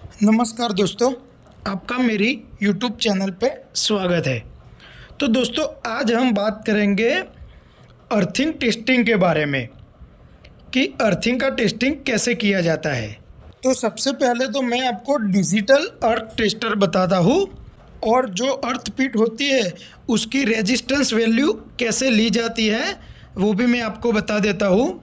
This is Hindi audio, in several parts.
नमस्कार दोस्तों, आपका मेरी YouTube चैनल पे स्वागत है। तो दोस्तों, आज हम बात करेंगे अर्थिंग टेस्टिंग के बारे में कि अर्थिंग का टेस्टिंग कैसे किया जाता है। तो सबसे पहले तो मैं आपको डिजिटल अर्थ टेस्टर बताता हूँ और जो अर्थ पीट होती है उसकी रेजिस्टेंस वैल्यू कैसे ली जाती है वो भी मैं आपको बता देता हूँ।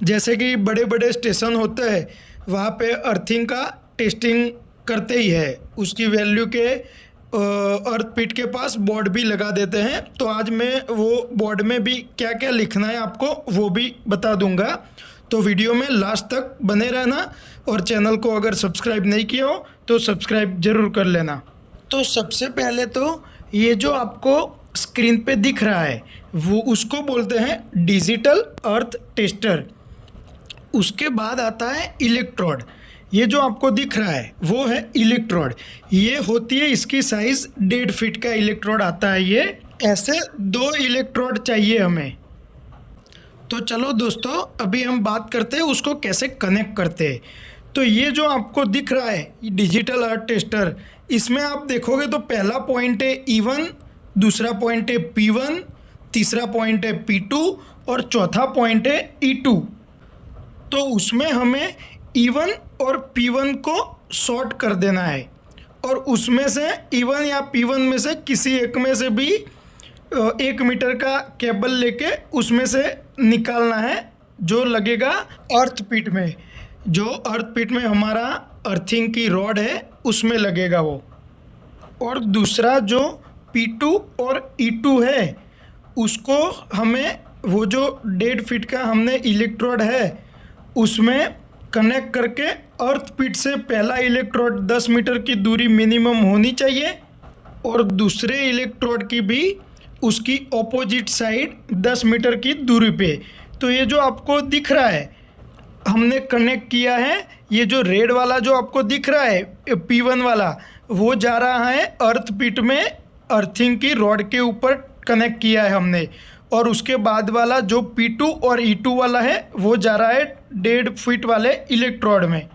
जैसे कि बड़े बड़े स्टेशन होते हैं वहाँ पे अर्थिंग का टेस्टिंग करते ही है, उसकी वैल्यू के अर्थ पीट के पास बोर्ड भी लगा देते हैं। तो आज मैं वो बोर्ड में भी क्या क्या लिखना है आपको वो भी बता दूंगा। तो वीडियो में लास्ट तक बने रहना और चैनल को अगर सब्सक्राइब नहीं किया हो तो सब्सक्राइब ज़रूर कर लेना। तो सबसे पहले तो ये जो आपको स्क्रीन पे दिख रहा है वो उसको बोलते हैं डिजिटल अर्थ टेस्टर। उसके बाद आता है इलेक्ट्रोड। ये जो आपको दिख रहा है वो है इलेक्ट्रोड। ये होती है, इसकी साइज़ 1.5 फीट का इलेक्ट्रोड आता है। ये ऐसे 2 इलेक्ट्रोड चाहिए हमें। तो चलो दोस्तों, अभी हम बात करते हैं उसको कैसे कनेक्ट करते हैं। तो ये जो आपको दिख रहा है डिजिटल अर्थ टेस्टर, इसमें आप देखोगे तो पहला पॉइंट है E1, दूसरा पॉइंट है P1, तीसरा पॉइंट है P2 और चौथा पॉइंट है E2। तो उसमें हमें E1 और P1 को शॉर्ट कर देना है और उसमें से E1 या P1 में से किसी एक में से भी 1 मीटर का केबल लेके उसमें से निकालना है जो लगेगा अर्थ पिट में। जो अर्थ पिट में हमारा अर्थिंग की रॉड है उसमें लगेगा वो। और दूसरा जो P2 और E2 है उसको हमें वो जो 1.5 फीट का हमने इलेक्ट्रोड है उसमें कनेक्ट करके अर्थ पिट से पहला इलेक्ट्रोड 10 मीटर की दूरी मिनिमम होनी चाहिए और दूसरे इलेक्ट्रोड की भी उसकी ऑपोजिट साइड 10 मीटर की दूरी पे। तो ये जो आपको दिख रहा है हमने कनेक्ट किया है, ये जो रेड वाला जो आपको दिख रहा है P1 वाला वो जा रहा है अर्थ पिट में, अर्थिंग की रॉड के ऊपर कनेक्ट किया है हमने। और उसके बाद वाला जो P2 और E2 वाला है वो जा रहा है 1.5 फीट वाले इलेक्ट्रोड में।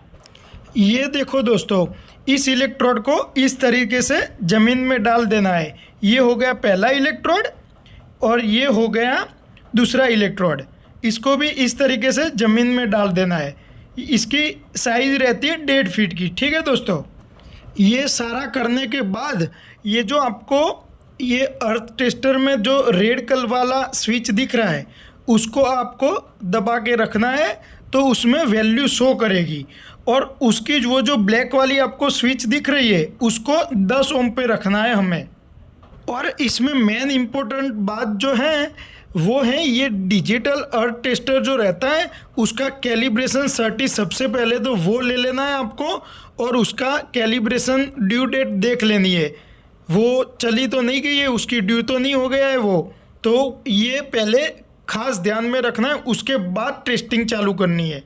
ये देखो दोस्तों, इस इलेक्ट्रोड को इस तरीके से ज़मीन में डाल देना है। ये हो गया पहला इलेक्ट्रोड और ये हो गया दूसरा इलेक्ट्रोड। इसको भी इस तरीके से ज़मीन में डाल देना है। इसकी साइज़ रहती है 1.5 फीट की। ठीक है दोस्तों, ये सारा करने के बाद ये जो आपको ये अर्थ टेस्टर में जो रेड कलर वाला स्विच दिख रहा है उसको आपको दबा के रखना है तो उसमें वैल्यू शो करेगी। और उसकी वो जो ब्लैक वाली आपको स्विच दिख रही है उसको 10 ओम पे रखना है हमें। और इसमें मेन इम्पोर्टेंट बात जो है वो है ये डिजिटल अर्थ टेस्टर जो रहता है उसका कैलिब्रेशन सर्टी सबसे पहले तो वो ले लेना है आपको और उसका कैलिब्रेशन ड्यू डेट देख लेनी है। वो चली तो नहीं गई है, उसकी ड्यू तो नहीं हो गया है वो, तो ये पहले खास ध्यान में रखना है, उसके बाद टेस्टिंग चालू करनी है।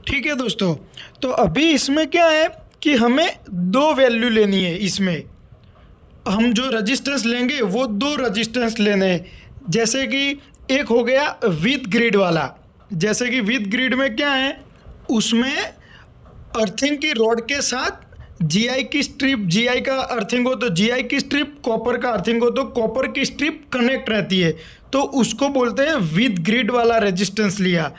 ठीक है दोस्तों, तो अभी इसमें क्या है कि हमें 2 वैल्यू लेनी है। इसमें हम जो रजिस्टेंस लेंगे वो 2 रजिस्टेंस लेने हैं। जैसे कि एक हो गया विद ग्रिड वाला। जैसे कि विद ग्रिड में क्या है, उसमें अर्थिंग की रॉड के साथ GI की स्ट्रिप, GI का अर्थिंग हो तो GI की स्ट्रिप, कॉपर का अर्थिंग हो तो कॉपर की स्ट्रिप कनेक्ट रहती है। तो उसको बोलते हैं विद ग्रिड वाला रेजिस्टेंस लिया।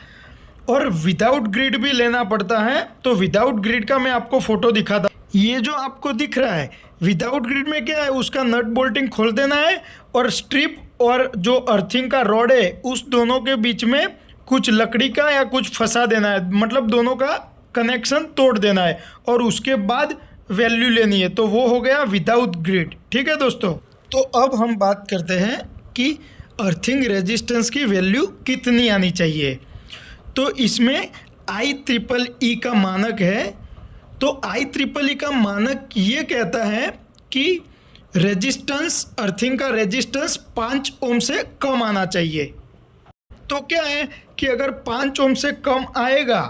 और विदाउट ग्रिड भी लेना पड़ता है, तो विदाउट ग्रिड का मैं आपको फ़ोटो दिखाता। ये जो आपको दिख रहा है विदाउट ग्रिड में क्या है, उसका नट बोल्टिंग खोल देना है और स्ट्रिप और जो अर्थिंग का रॉड है उस दोनों के बीच में कुछ लकड़ी का या कुछ फंसा देना है, मतलब दोनों का कनेक्शन तोड़ देना है और उसके बाद वैल्यू लेनी है। तो वो हो गया विदाउट ग्रिड। ठीक है दोस्तों, तो अब हम बात करते हैं कि अर्थिंग रेजिस्टेंस की वैल्यू कितनी आनी चाहिए। तो इसमें IEEE का मानक है। तो IEEE का मानक ये कहता है कि रेजिस्टेंस, अर्थिंग का रेजिस्टेंस 5 ओम से कम आना चाहिए। तो क्या है कि अगर 5 ओम से कम आएगा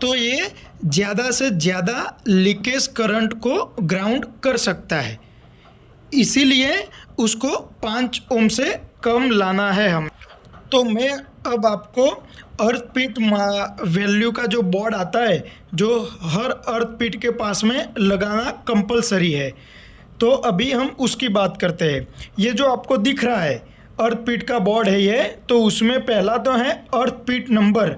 तो ये ज़्यादा से ज़्यादा लीकेज करंट को ग्राउंड कर सकता है, इसीलिए उसको 5 ओम से कम लाना है हम। तो मैं अब आपको अर्थ पीट वैल्यू का जो बोर्ड आता है, जो हर अर्थ पीट के पास में लगाना कंपलसरी है। तो अभी हम उसकी बात करते हैं। ये जो आपको दिख रहा है अर्थ पीट का बोर्ड है ये, तो उसमें पहला तो है अर्थ पीट नंबर।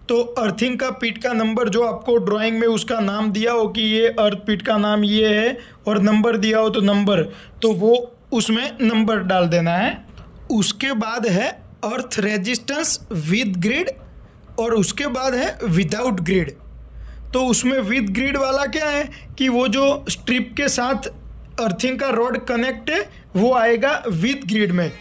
तो अर्थिंग का पीट का नंबर जो आपको ड्राइंग में उसका नाम दिया हो कि ये अर्थ पीट का नाम ये है और नंबर दिया हो तो नंबर, तो वो उसमें नंबर डाल देना है। उसके बाद है अर्थ रेजिस्टेंस विद ग्रिड और उसके बाद है विदाउट ग्रिड। तो उसमें विद ग्रिड वाला क्या है कि वो जो स्ट्रिप के साथ अर्थिंग का रॉड कनेक्ट है वो आएगा विद ग्रिड में,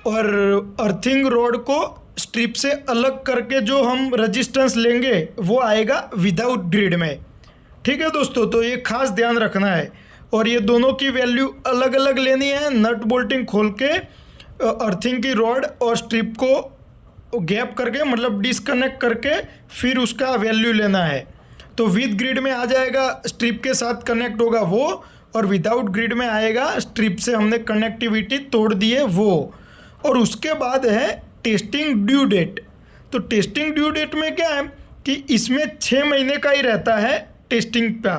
और अर्थिंग रॉड को स्ट्रिप से अलग करके जो हम रेजिस्टेंस लेंगे वो आएगा विदाउट ग्रिड में। ठीक है दोस्तों, तो ये खास ध्यान रखना है। और ये दोनों की वैल्यू अलग अलग लेनी है। नट बोल्टिंग खोल के अर्थिंग की रॉड और स्ट्रिप को गैप करके मतलब डिसकनेक्ट करके फिर उसका वैल्यू लेना है। तो विद ग्रिड में आ जाएगा स्ट्रिप के साथ कनेक्ट होगा वो, और विदाउट ग्रिड में आएगा स्ट्रिप से हमने कनेक्टिविटी तोड़ दी है वो। और उसके बाद है टेस्टिंग ड्यू डेट। तो टेस्टिंग ड्यू डेट में क्या है कि इसमें 6 महीने का ही रहता है टेस्टिंग का।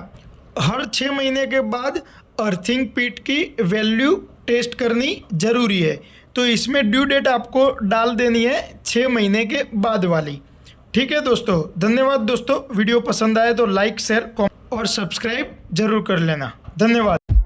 हर 6 महीने के बाद अर्थिंग पीट की वैल्यू टेस्ट करनी ज़रूरी है। तो इसमें ड्यू डेट आपको डाल देनी है 6 महीने के बाद वाली। ठीक है दोस्तों, धन्यवाद दोस्तों। वीडियो पसंद आए तो लाइक शेयर कमेंट और सब्सक्राइब जरूर कर लेना। धन्यवाद।